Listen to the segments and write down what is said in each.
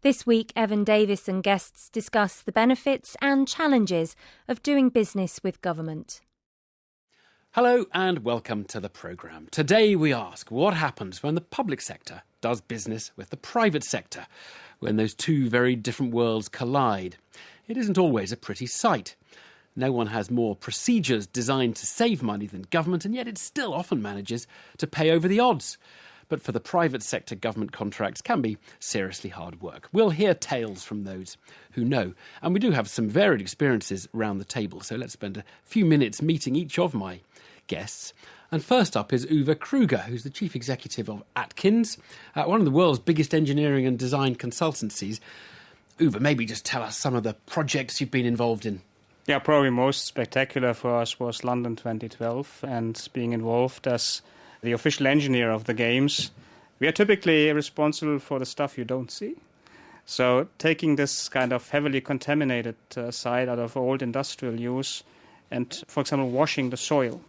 This week, Evan Davis and guests discuss the benefits and challenges of doing business with government. Hello and welcome to the programme. Today we ask what happens when the public sector does business with the private sector, when those two very different worlds collide. It isn't always a pretty sight. No one has more procedures designed to save money than government, and yet it still often manages to pay over the odds. But for the private sector, government contracts can be seriously hard work. We'll hear tales from those who know. And we do have some varied experiences around the table, so let's spend a few minutes meeting each of my guests. And first up is Uwe Kruger, who's the chief executive of Atkins, one of the world's biggest engineering and design consultancies. Uwe, maybe just tell us some of the projects you've been involved in. Yeah, probably most spectacular for us was London 2012, and being involved as the official engineer of the Games. We are typically responsible for the stuff you don't see. So taking this kind of heavily contaminated site out of old industrial use and, for example, washing the soil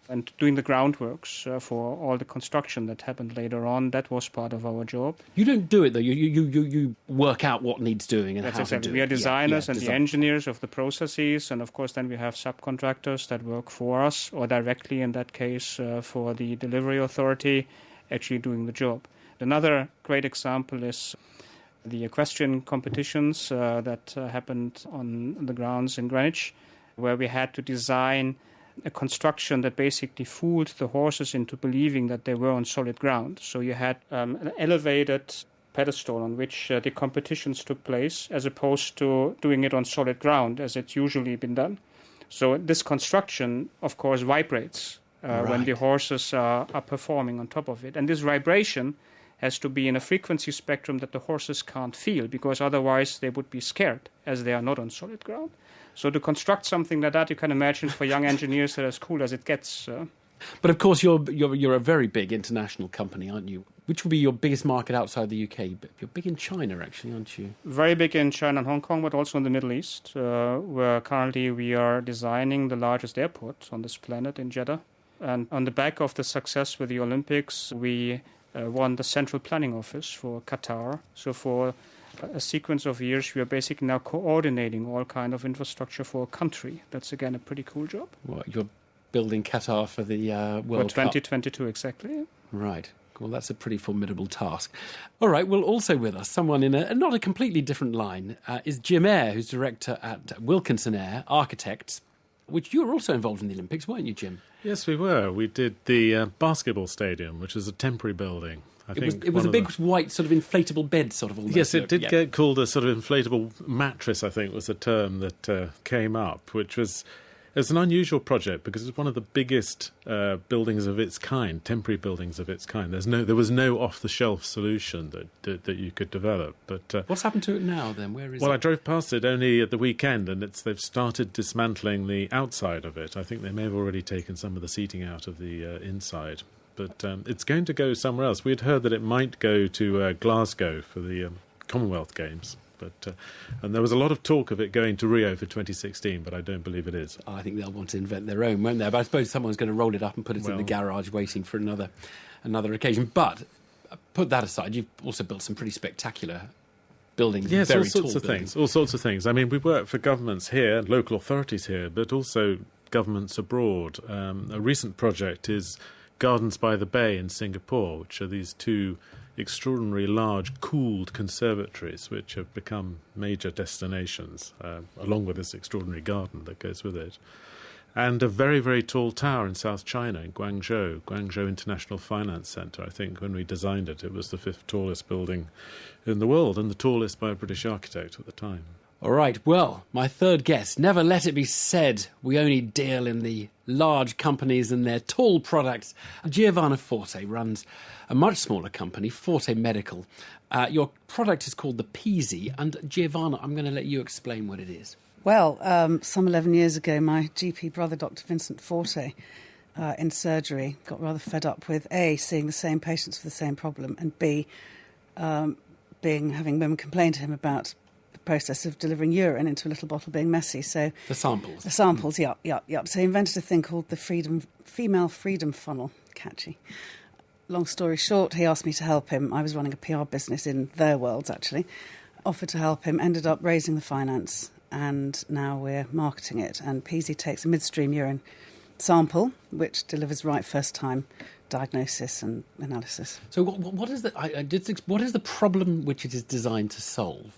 and doing the groundworks for all the construction that happened later on, that was part of our job. You don't do it, though. You work out what needs doing and That's how exactly. to do it. We are designers and design. the engineers of the processes, and of course then we have subcontractors that work for us, or directly in that case for the delivery authority actually doing the job. Another great example is the equestrian competitions that happened on the grounds in Greenwich, where we had to design a construction that basically fooled the horses into believing that they were on solid ground. So you had an elevated pedestal on which the competitions took place, as opposed to doing it on solid ground, as it's usually been done. So this construction, of course, vibrates when the horses are performing on top of it. And this vibration has to be in a frequency spectrum that the horses can't feel, because otherwise they would be scared, as they are not on solid ground. So to construct something like that, you can imagine for young engineers that as cool as it gets. But of course, you're a very big international company, aren't you? Which will be your biggest market outside the UK? But you're big in China, actually, aren't you? Very big in China and Hong Kong, but also in the Middle East, where currently we are designing the largest airport on this planet in Jeddah. And on the back of the success with the Olympics, we won the Central Planning Office for Qatar. So for a sequence of years, we are basically now coordinating all kind of infrastructure for a country. That's, again, a pretty cool job. What, you're building Qatar for the World Cup? For 2022, exactly. Right. Well, that's a pretty formidable task. All right, well, also with us, someone in not a completely different line, is Jim Eyre, who's director at Wilkinson Eyre Architects, which you were also involved in the Olympics, weren't you, Jim? Yes, we were. We did the basketball stadium, which is a temporary building. It was a big white sort of inflatable bed sort of almost. Yes, it did get called a sort of inflatable mattress, I think was the term that came up, which was... It was an unusual project because it was one of the biggest buildings of its kind, temporary buildings of its kind. There was no off-the-shelf solution that you could develop. But what's happened to it now, then? Where is it? Well, I drove past it only at the weekend, and they've started dismantling the outside of it. I think they may have already taken some of the seating out of the inside. But it's going to go somewhere else. We had heard that it might go to Glasgow for the Commonwealth Games. And there was a lot of talk of it going to Rio for 2016, but I don't believe it is. I think they'll want to invent their own, won't they? But I suppose someone's going to roll it up and put it in the garage waiting for another occasion. But put that aside, you've also built some pretty spectacular buildings. Yes, very all sorts of things. All sorts of things. I mean, we work for governments here, local authorities here, but also governments abroad. A recent project is Gardens by the Bay in Singapore, which are these two extraordinarily large cooled conservatories which have become major destinations, along with this extraordinary garden that goes with it. And a very, very tall tower in South China, in Guangzhou International Finance Centre. I think when we designed it, it was the 5th tallest building in the world, and the tallest by a British architect at the time. All right, well, my third guest. Never let it be said we only deal in the large companies and their tall products. Giovanna Forte runs a much smaller company, Forte Medical. Your product is called the Peasy, and Giovanna, I'm going to let you explain what it is. Well, some 11 years ago, my GP brother, Dr. Vincent Forte, in surgery, got rather fed up with A, seeing the same patients for the same problem, and B, having women complain to him about the process of delivering urine into a little bottle being messy. So the samples. Yep. So he invented a thing called the female freedom funnel. Catchy. Long story short, he asked me to help him. I was running a PR business in their worlds, actually. offered to help him, ended up raising the finance, and now we're marketing it. And Peasy takes a midstream urine sample, which delivers right first time diagnosis and analysis. So what is what is the problem which it is designed to solve?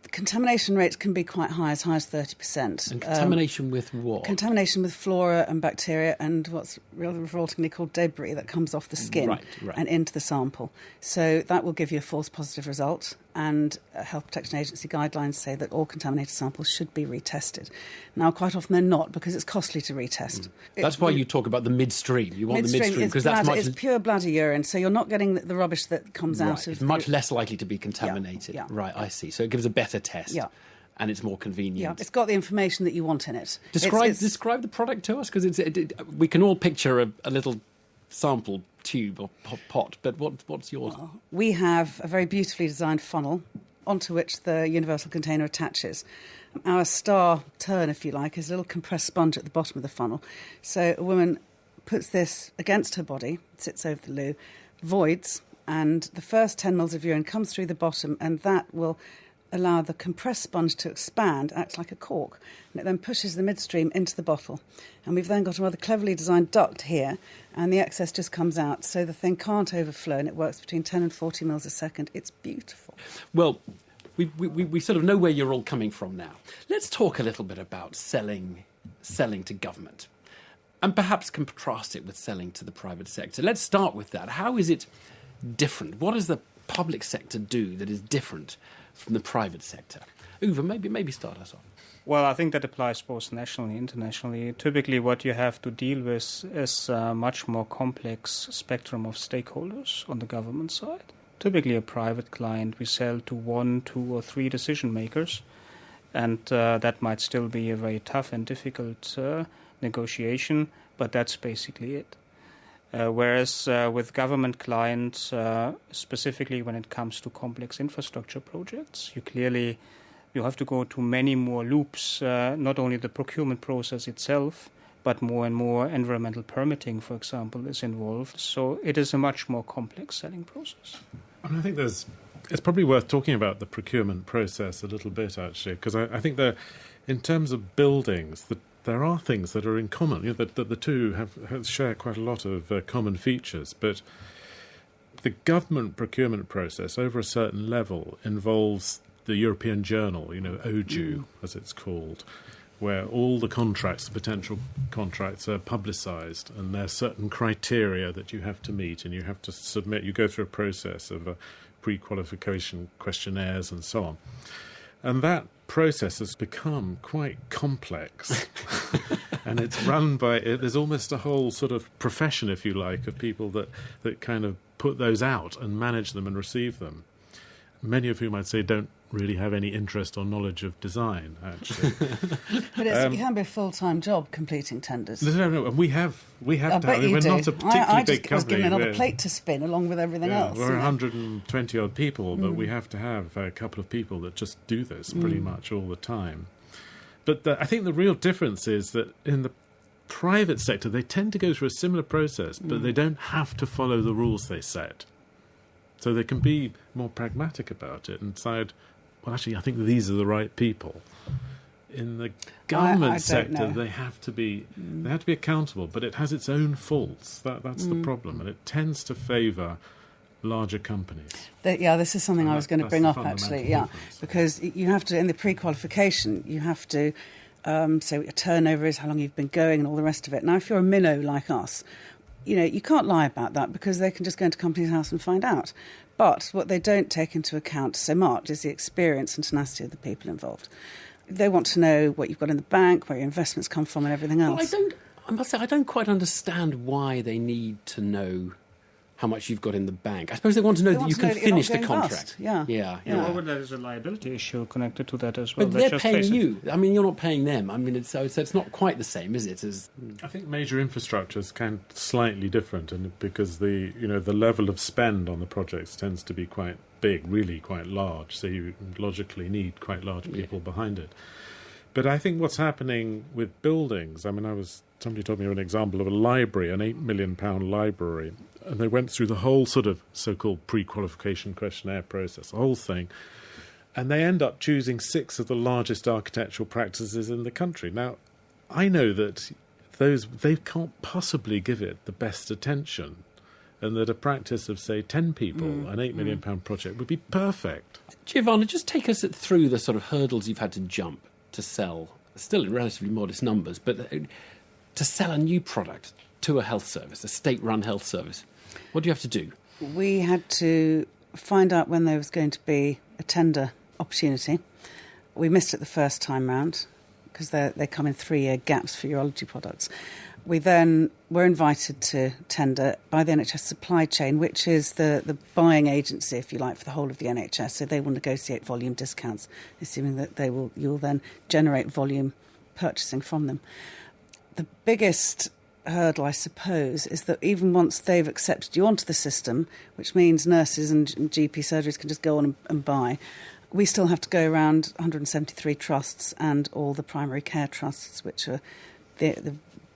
The contamination rates can be quite high as 30%. And contamination with what? Contamination with flora and bacteria and what's revoltingly called debris that comes off the skin and into the sample. So that will give you a false positive result, and Health Protection Agency guidelines say that all contaminated samples should be retested. Now, quite often they're not because it's costly to retest. That's why you talk about the midstream. You want the midstream because it's pure bladder urine, so you're not getting the rubbish that comes out of it's much less likely to be contaminated. Yeah. Right, I see. So it gives a better test. Yeah. And it's more convenient. Yeah, it's got the information that you want in it. Describe the product to us, because we can all picture a little sample tube or pot, but what's yours? Well, we have a very beautifully designed funnel onto which the universal container attaches. Our star turn, if you like, is a little compressed sponge at the bottom of the funnel. So a woman puts this against her body, sits over the loo, voids, and the first 10 mils of urine comes through the bottom, and that will allow the compressed sponge to expand, acts like a cork, and it then pushes the midstream into the bottle. And we've then got a rather cleverly designed duct here, and the excess just comes out, so the thing can't overflow, and it works between 10 and 40 mils a second. It's beautiful. Well, we sort of know where you're all coming from now. Let's talk a little bit about selling to government, and perhaps contrast it with selling to the private sector. Let's start with that. How is it different? What does the public sector do that is different from the private sector? Uwe, maybe start us off. Well, I think that applies both nationally and internationally. Typically, what you have to deal with is a much more complex spectrum of stakeholders on the government side. Typically, a private client, we sell to 1, 2, or 3 decision makers, and that might still be a very tough and difficult negotiation, but that's basically it. Whereas with government clients, specifically when it comes to complex infrastructure projects, you have to go to many more loops, not only the procurement process itself, but more and more environmental permitting, for example, is involved. So it is a much more complex selling process. I think it's probably worth talking about the procurement process a little bit, actually, because I think that in terms of buildings, there are things that are in common. That the two have share quite a lot of common features, but the government procurement process over a certain level involves the European Journal, OJU, as it's called, where all the contracts, the potential contracts, are publicised, and there are certain criteria that you have to meet, and you have to submit. You go through a process of pre-qualification questionnaires and so on. And that process has become quite complex. And it's run by, there's almost a whole sort of profession, if you like, of people that kind of put those out and manage them and receive them. Many of whom I'd say don't really have any interest or knowledge of design, actually. But it can be a full-time job completing tenders. No, and we have to have. We're not a particularly big company. I was given another plate to spin along with everything else. We're 120-odd people, but we have to have a couple of people that just do this pretty much all the time. But I think the real difference is that in the private sector, they tend to go through a similar process, but they don't have to follow the rules they set. So they can be more pragmatic about it and decide, well, actually, I think these are the right people. In the government sector, they have to be accountable, but it has its own faults. That's the problem, and it tends to favour larger companies. This is something I was going to bring up, actually. Yeah, because you have to, in the pre-qualification, you have to say what your turnover is, how long you've been going, and all the rest of it. Now, if you're a minnow like us, you can't lie about that because they can just go into company's house and find out. But what they don't take into account so much is the experience and tenacity of the people involved. They want to know what you've got in the bank, where your investments come from, and everything else. Well, I must say, I don't quite understand why they need to know how much you've got in the bank. I suppose they want to know that you can finish the contract. Yeah. Well, there is a liability issue connected to that as well. But they're paying you. I mean, you're not paying them. I mean, so it's not quite the same, is it? I think major infrastructures can slightly different, and because the level of spend on the projects tends to be quite big, really quite large. So you logically need quite large people behind it. But I think what's happening with buildings, I mean, somebody told me of an example of a library, an £8 million library, and they went through the whole sort of so-called pre-qualification questionnaire process, the whole thing, And they end up choosing 6 of the largest architectural practices in the country. Now, I know that they can't possibly give it the best attention, and that a practice of, say, 10 people, an £8 million project, would be perfect. Giovanna, just take us through the sort of hurdles you've had to jump to sell, still in relatively modest numbers, but to sell a new product to a health service, a state-run health service. What do you have to do? We had to find out when there was going to be a tender opportunity. We missed it the first time round because they come in 3-year gaps for urology products. We then were invited to tender by the NHS supply chain, which is the buying agency, if you like, for the whole of the NHS. So they will negotiate volume discounts, assuming that you'll then generate volume purchasing from them. The biggest hurdle, I suppose, is that even once they've accepted you onto the system, which means nurses and GP surgeries can just go on and buy, we still have to go around 173 trusts and all the primary care trusts, which are the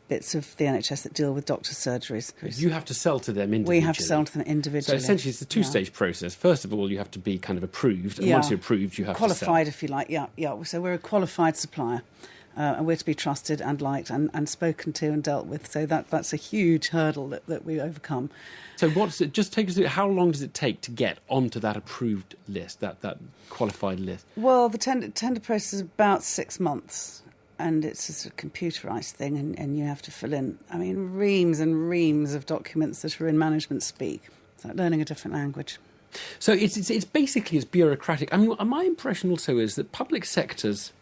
bits of the NHS that deal with doctor surgeries. You have to sell to them individually. We have to sell to them individually. So essentially it's a two-stage process. First of all, you have to be kind of approved, and once you're approved, you have qualified, to sell. Qualified, if you like, yeah. So we're a qualified supplier, and we're to be trusted and liked and spoken to and dealt with. So that's a huge hurdle that we overcome. So just take us through, how long does it take to get onto that approved list, that qualified list? Well, the tender process is about 6 months. And it's a sort of computerised thing, and you have to fill in, reams and reams of documents that are in management speak. It's like learning a different language. So it's basically as bureaucratic. My impression also is that public sectors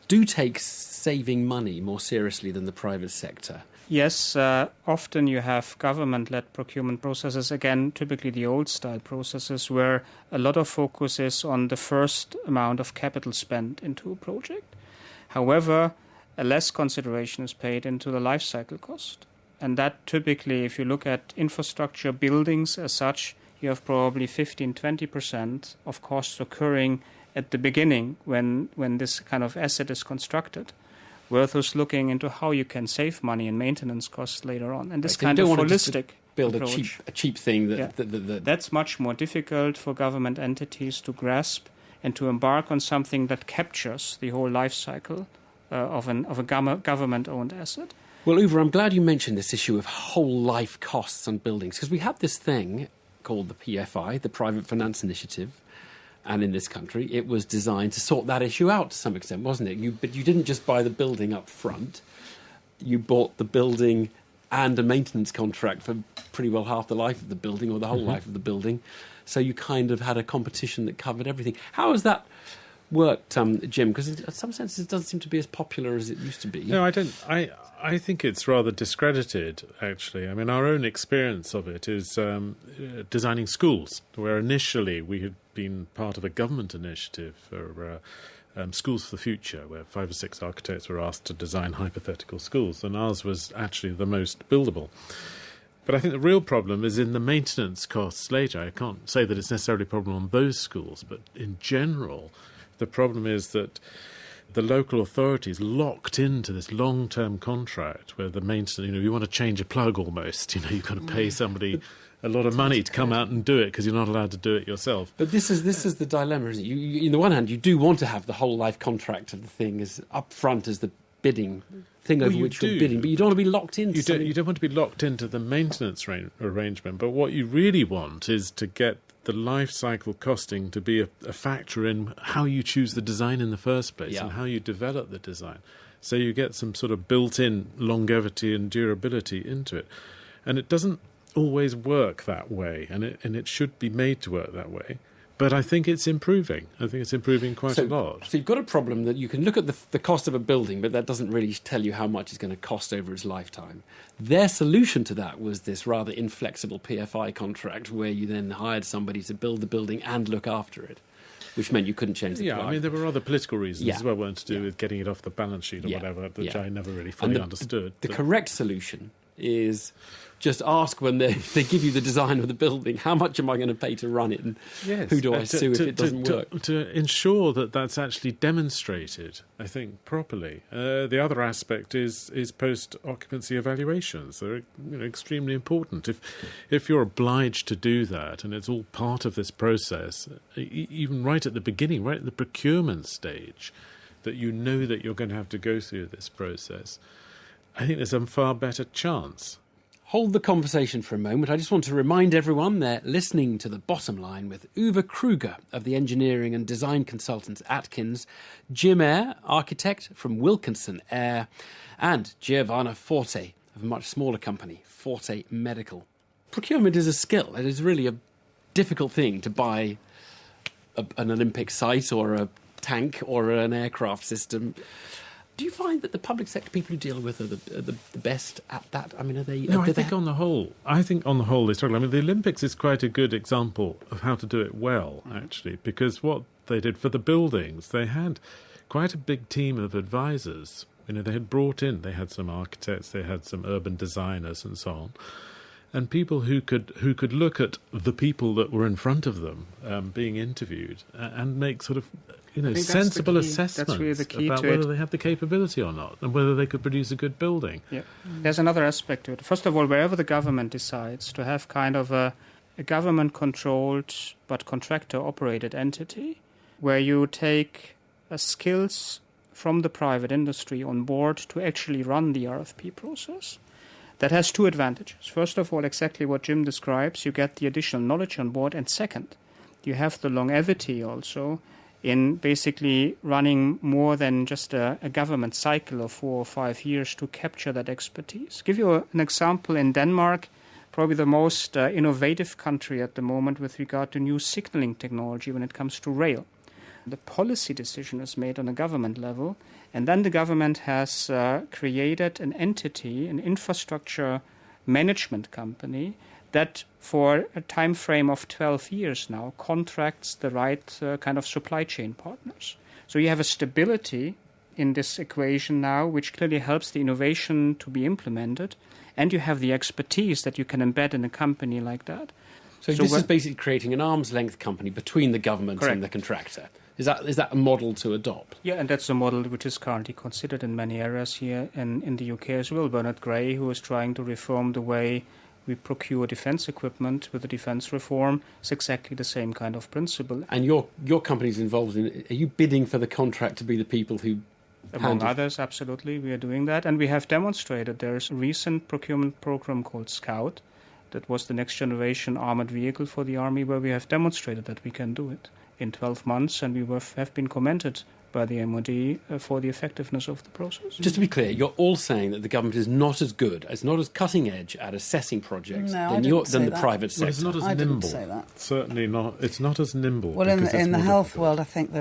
do take saving money more seriously than the private sector. Yes, often you have government-led procurement processes, again, typically the old-style processes, where a lot of focus is on the first amount of capital spent into a project. However, a less consideration is paid into the life cycle cost. And that typically, if you look at infrastructure buildings as such, you have probably 15-20% of costs occurring at the beginning when this kind of asset is constructed, versus looking into how you can save money in maintenance costs later on. And this kind of holistic build approach, a cheap thing. That's much more difficult for government entities to grasp and to embark on something that captures the whole life cycle of a government-owned asset. Well, Uwe, I'm glad you mentioned this issue of whole life costs on buildings, because we have this thing called the PFI, the Private Finance Initiative, and in this country it was designed to sort that issue out to some extent, wasn't it? But you didn't just buy the building up front. You bought the building and a maintenance contract for pretty well half the life of the building, or the whole life of the building. So you kind of had a competition that covered everything. How has that worked, Jim? Because in some senses it doesn't seem to be as popular as it used to be. No, I don't. I think it's rather discredited, actually. Our own experience of it is designing schools, where initially we had been part of a government initiative for Schools for the Future, where 5 or 6 architects were asked to design hypothetical schools, and ours was actually the most buildable. But I think the real problem is in the maintenance costs later. I can't say that it's necessarily a problem on those schools, but in general, the problem is that the local authorities locked into this long-term contract where the maintenance, you want to change a plug almost, you've got to pay somebody a lot of money to come out and do it because you're not allowed to do it yourself. But this is the dilemma, isn't it? You, on the one hand, you do want to have the whole life contract of the thing as up front as the bidding thing over which you're bidding, but you don't want to be locked into something. You don't want to be locked into the maintenance arrangement, but what you really want is to get the life cycle costing to be a factor in how you choose the design in the first place and how you develop the design. So you get some sort of built-in longevity and durability into it. And it doesn't always work that way, and it should be made to work that way. But I think it's improving. I think it's improving quite a lot. So you've got a problem that you can look at the cost of a building, but that doesn't really tell you how much it's going to cost over its lifetime. Their solution to that was this rather inflexible PFI contract where you then hired somebody to build the building and look after it, which meant you couldn't change the plug. There were other political reasons as well, weren't to do with getting it off the balance sheet or whatever, which I never really fully understood. The correct solution is just ask when they give you the design of the building, how much am I going to pay to run it, and who do I sue if it doesn't work? To ensure that that's actually demonstrated, I think, properly. The other aspect is post-occupancy evaluations. They're extremely important. If you're obliged to do that, and it's all part of this process, even right at the beginning, right at the procurement stage, that you know that you're going to have to go through this process, I think there's a far better chance. Hold the conversation for a moment. I just want to remind everyone they're listening to The Bottom Line with Uwe Kruger of the engineering and design consultants Atkins, Jim Eyre, architect from Wilkinson Eyre, and Giovanna Forte of a much smaller company, Forte Medical. Procurement is a skill. It is really a difficult thing to buy an Olympic site or a tank or an aircraft system. Do you find that the public sector people you deal with are the best at that? I mean, are they... No, I think on the whole they struggle. I mean, the Olympics is quite a good example of how to do it well, actually, because what they did for the buildings, they had quite a big team of advisors. They had brought in, they had some architects, they had some urban designers and so on, and people who could look at the people that were in front of them being interviewed and make sort of sensible assessments about whether they have the capability or not, and whether they could produce a good building. Yeah. There's another aspect to it. First of all, wherever the government decides to have kind of a government-controlled but contractor-operated entity, where you take skills from the private industry on board to actually run the RFP process, that has two advantages. First of all, exactly what Jim describes, you get the additional knowledge on board, and second, you have the longevity also in basically running more than just a government cycle of 4 or 5 years to capture that expertise. Give you an example. In Denmark, probably the most innovative country at the moment with regard to new signaling technology when it comes to rail. The policy decision is made on a government level, and then the government has created an entity, an infrastructure management company, that for a time frame of 12 years now contracts the right kind of supply chain partners. So you have a stability in this equation now, which clearly helps the innovation to be implemented, and you have the expertise that you can embed in a company like that. So this is basically creating an arm's length company between the government and the contractor. Is that a model to adopt? Yeah, and that's a model which is currently considered in many areas here in the UK as well. Bernard Gray, who is trying to reform the way we procure defence equipment with the defence reform, is exactly the same kind of principle. And your company's involved in it. Are you bidding for the contract to be the people who... Among others, absolutely, we are doing that. And we have demonstrated there's a recent procurement program called Scout that was the next generation armoured vehicle for the Army, where we have demonstrated that we can do it in 12 months, and we have been commended by the MOD for the effectiveness of the process. Just to be clear, you're all saying that the government is not as good, it's not as cutting edge at assessing projects than the private sector. Well, it's not as nimble. Say that. Certainly not. It's not as nimble. Well, in the health world, I think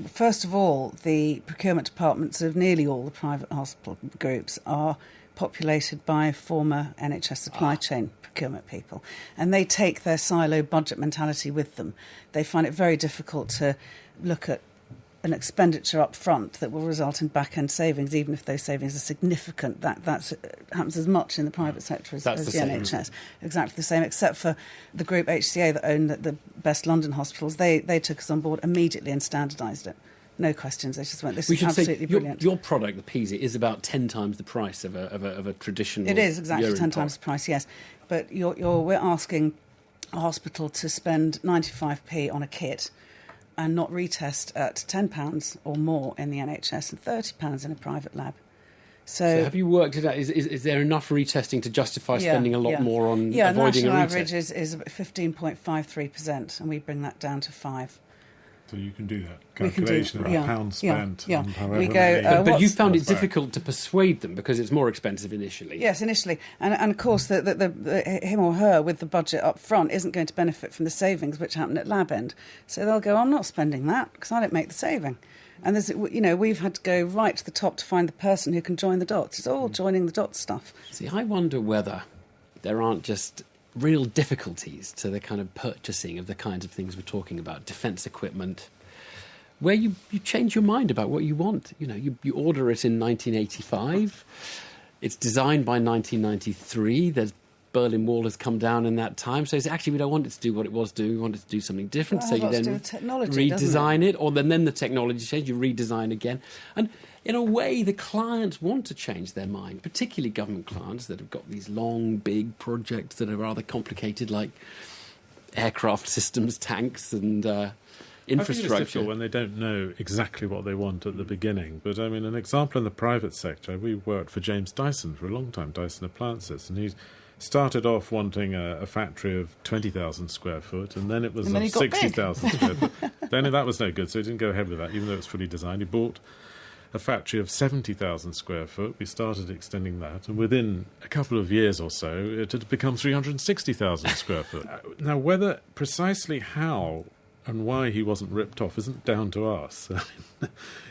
first of all, the procurement departments of nearly all the private hospital groups are populated by former NHS supply chain procurement people, and they take their silo budget mentality with them. They find it very difficult to look at an expenditure up front that will result in back-end savings, even if those savings are significant. That happens as much in the private sector as the NHS. Exactly the same, except for the group HCA that own the best London hospitals. They took us on board immediately and standardised it. No questions. They just went, this is absolutely brilliant. Your product, the PZ, is about 10 times the price of a traditional... It is exactly 10 times the price, yes. But we're asking a hospital to spend 95p on a kit and not retest at £10 or more in the NHS and £30 in a private lab. So have you worked it out? Is there enough retesting to justify spending a lot more on avoiding a retest? Yeah, national average is 15.53%, and we bring that down to 5%. So you can do that calculation of a pound spent. Yeah. We go, but you found it difficult to persuade them because it's more expensive initially. Yes, initially, and of course, the him or her with the budget up front isn't going to benefit from the savings which happen at lab end. So they'll go, I'm not spending that because I don't make the saving. And there's, we've had to go right to the top to find the person who can join the dots. It's all joining the dots stuff. See, I wonder whether there aren't just real difficulties to the kind of purchasing of the kinds of things we're talking about, defence equipment, where you change your mind about what you want. You order it in 1985, It's designed by 1993. The Berlin Wall has come down in that time. So it's actually, we don't want it to do what it was doing. We want it to do something different. Well, So you then redesign it, or then the technology changes, you redesign again. And in a way, the clients want to change their mind, particularly government clients that have got these long, big projects that are rather complicated, like aircraft systems, tanks, and infrastructure. I think it's difficult when they don't know exactly what they want at the beginning. But I mean, an example in the private sector, we worked for James Dyson for a long time, Dyson Appliances, and he started off wanting a factory of 20,000 square foot, and then it was 60,000 square foot. Then that was no good, so he didn't go ahead with that, even though it was fully designed. He bought a factory of 70,000 square foot. We started extending that, and within a couple of years or so, it had become 360,000 square foot. Now, whether precisely how and why he wasn't ripped off isn't down to us.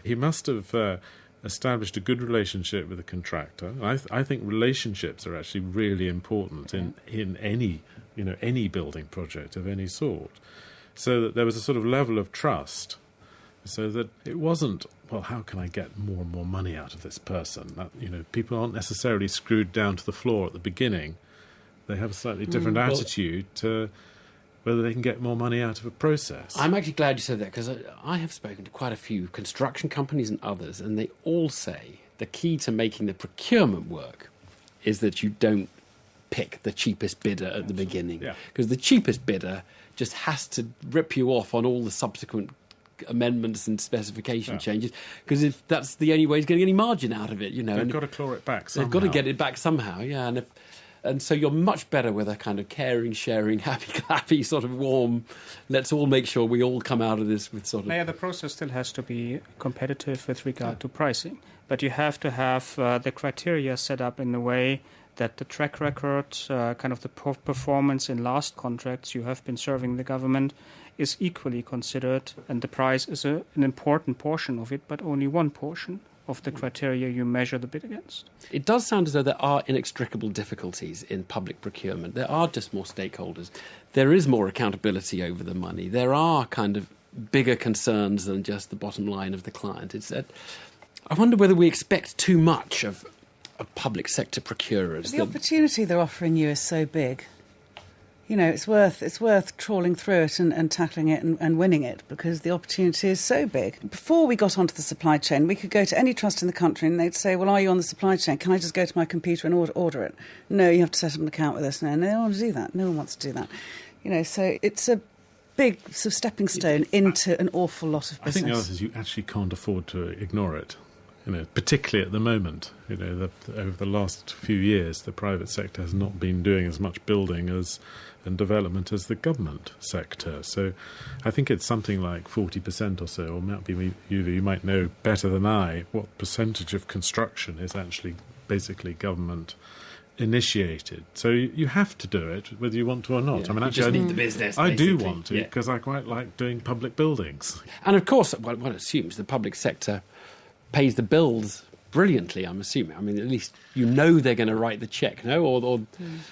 He must have established a good relationship with the contractor. I think relationships are actually really important in any building project of any sort, so that there was a sort of level of trust, so that it wasn't, well, how can I get more and more money out of this person? That, people aren't necessarily screwed down to the floor at the beginning. They have a slightly different attitude to whether they can get more money out of a process. I'm actually glad you said that, because I have spoken to quite a few construction companies and others, and they all say the key to making the procurement work is that you don't pick the cheapest bidder at the beginning. Because the cheapest bidder just has to rip you off on all the subsequent amendments and specification changes, because if that's the only way he's getting any margin out of it, They've got to claw it back somehow. They've got to get it back somehow, And so you're much better with a kind of caring, sharing, happy, clappy, sort of warm, let's all make sure we all come out of this with sort of... Yeah, the process still has to be competitive with regard to pricing. But you have to have the criteria set up in a way that the track record, kind of the performance in last contracts you have been serving the government is equally considered. And the price is an important portion of it, but only one portion of the criteria you measure the bid against. It does sound as though there are inextricable difficulties in public procurement. There are just more stakeholders. There is more accountability over the money. There are kind of bigger concerns than just the bottom line of the client. I wonder whether we expect too much of public sector procurers. The opportunity they're offering you is so big. It's worth trawling through it and tackling it and winning it, because the opportunity is so big. Before we got onto the supply chain, we could go to any trust in the country and they'd say, well, are you on the supply chain? Can I just go to my computer and order it? No, you have to set up an account with us. No, they don't want to do that. No one wants to do that. So it's a big sort of stepping stone into an awful lot of business. I think the other thing is you actually can't afford to ignore it. Particularly at the moment, over the last few years, the private sector has not been doing as much building and development as the government sector. So I think it's something like 40% or so, or maybe you might know better than I what percentage of construction is actually basically government initiated. So you have to do it whether you want to or not. I just need the business. I do want to, because I quite like doing public buildings. And of course, one assumes the public sector pays the bills brilliantly, I'm assuming. I mean, at least they're going to write the cheque, no? Or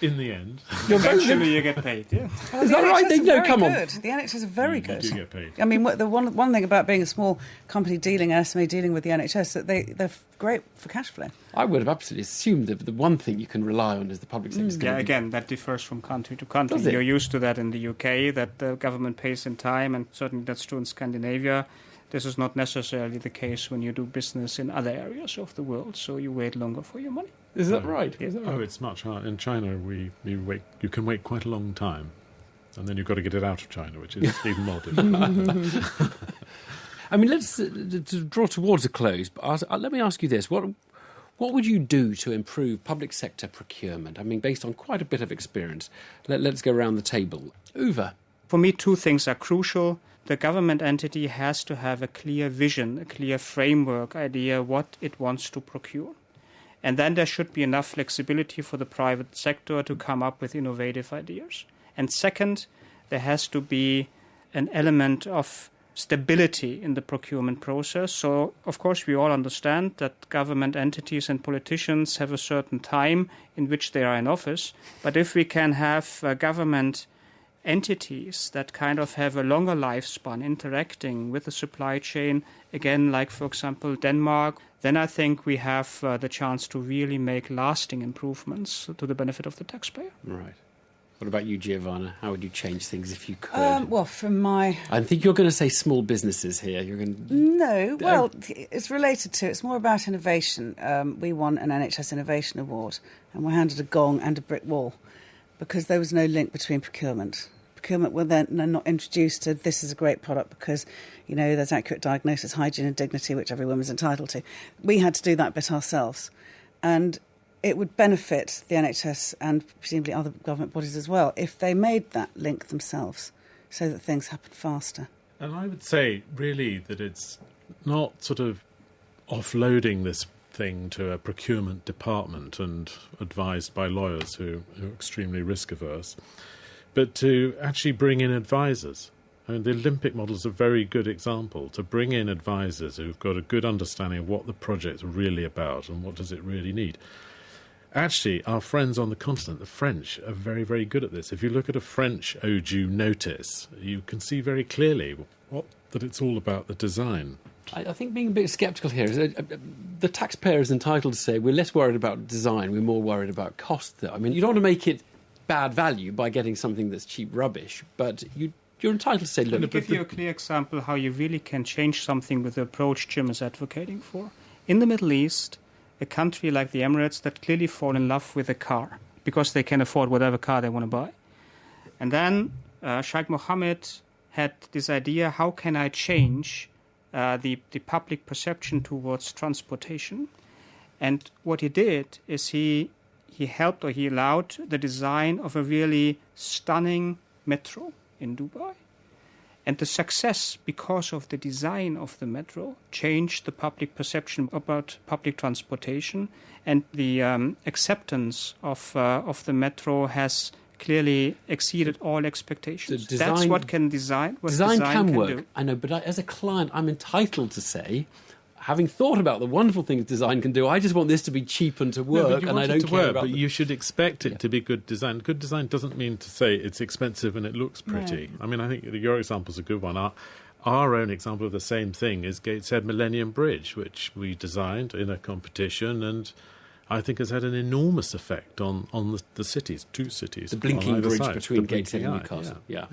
in the end. Eventually you get paid, yeah. Is that right? Come on. The NHS are very good. You do get paid. I mean, the one thing about being a small company an SME dealing with the NHS, that they're great for cash flow. I would have absolutely assumed that the one thing you can rely on is the public sector. Again, that differs from country to country. You're used to that in the UK, that the government pays in time, and certainly that's true in Scandinavia. This is not necessarily the case when you do business in other areas of the world, so you wait longer for your money. Is that right? Yeah. Oh, it's much harder. In China, you can wait quite a long time, and then you've got to get it out of China, which is even more difficult. I mean, let's to draw towards a close, but let me ask you this. What would you do to improve public sector procurement? I mean, based on quite a bit of experience. Let's go around the table. Uwe. For me, two things are crucial. The government entity has to have a clear vision, a clear framework idea what it wants to procure. And then there should be enough flexibility for the private sector to come up with innovative ideas. And second, there has to be an element of stability in the procurement process. So, of course, we all understand that government entities and politicians have a certain time in which they are in office. But if we can have government entities that kind of have a longer lifespan interacting with the supply chain, again, like, for example, Denmark, then I think we have the chance to really make lasting improvements to the benefit of the taxpayer. Right. What about you, Giovanna? How would you change things if you could? Well, from my... I think you're going to say small businesses here. You're going to... No, well, it's related to... It's more about innovation. We won an NHS Innovation Award, and we're handed a gong and a brick wall because there was no link between procurement. Procurement were then not introduced to this is a great product because, you know, there's accurate diagnosis, hygiene and dignity, which every woman's entitled to. We had to do that bit ourselves. And it would benefit the NHS and presumably other government bodies as well if they made that link themselves so that things happen faster. And I would say, really, that it's not sort of offloading this thing to a procurement department and advised by lawyers who are extremely risk-averse, but to actually bring in advisors. I mean, the Olympic model is a very good example, to bring in advisors who've got a good understanding of what the project's really about and what does it really need. Actually, our friends on the continent, the French, are very, very good at this. If you look at a French OJU notice, you can see very clearly that it's all about the design. I think being a bit sceptical here is the taxpayer is entitled to say we're less worried about design, we're more worried about cost. I mean, you don't want to make it bad value by getting something that's cheap rubbish, but you're entitled to say, look... Let me give you a clear example how you really can change something with the approach Jim is advocating for. In the Middle East, a country like the Emirates that clearly fall in love with a car because they can afford whatever car they want to buy. And then Sheikh Mohammed had this idea, how can I change the public perception towards transportation? And what he did is he helped or he allowed the design of a really stunning metro in Dubai. And the success, because of the design of the metro, changed the public perception about public transportation, and the acceptance of the metro has clearly exceeded all expectations. So that's what design can work. do. I know, but as a client, I'm entitled to say, having thought about the wonderful things design can do, I just want this to be cheap and to work, and I don't care about... But you should expect it to be good design. Good design doesn't mean to say it's expensive and it looks pretty. Right. I mean, I think your example's a good one. Our own example of the same thing is Gateshead Millennium Bridge, which we designed in a competition, and I think has had an enormous effect on the cities, two cities. The blinking bridge side, between Gateshead and Newcastle. Yeah.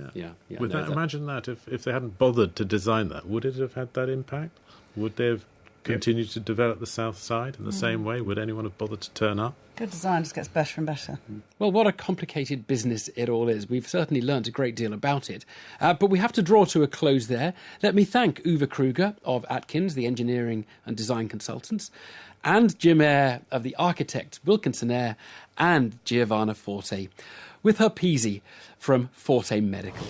Imagine that if they hadn't bothered to design that, would it have had that impact? Would they have continued to develop the south side in the same way? Would anyone have bothered to turn up? Good design just gets better and better. Well, what a complicated business it all is. We've certainly learnt a great deal about it. But we have to draw to a close there. Let me thank Uwe Kruger of Atkins, the engineering and design consultants, and Jim Eyre of the architect Wilkinson Eyre, and Giovanna Forte with her Peasy from Forte Medical.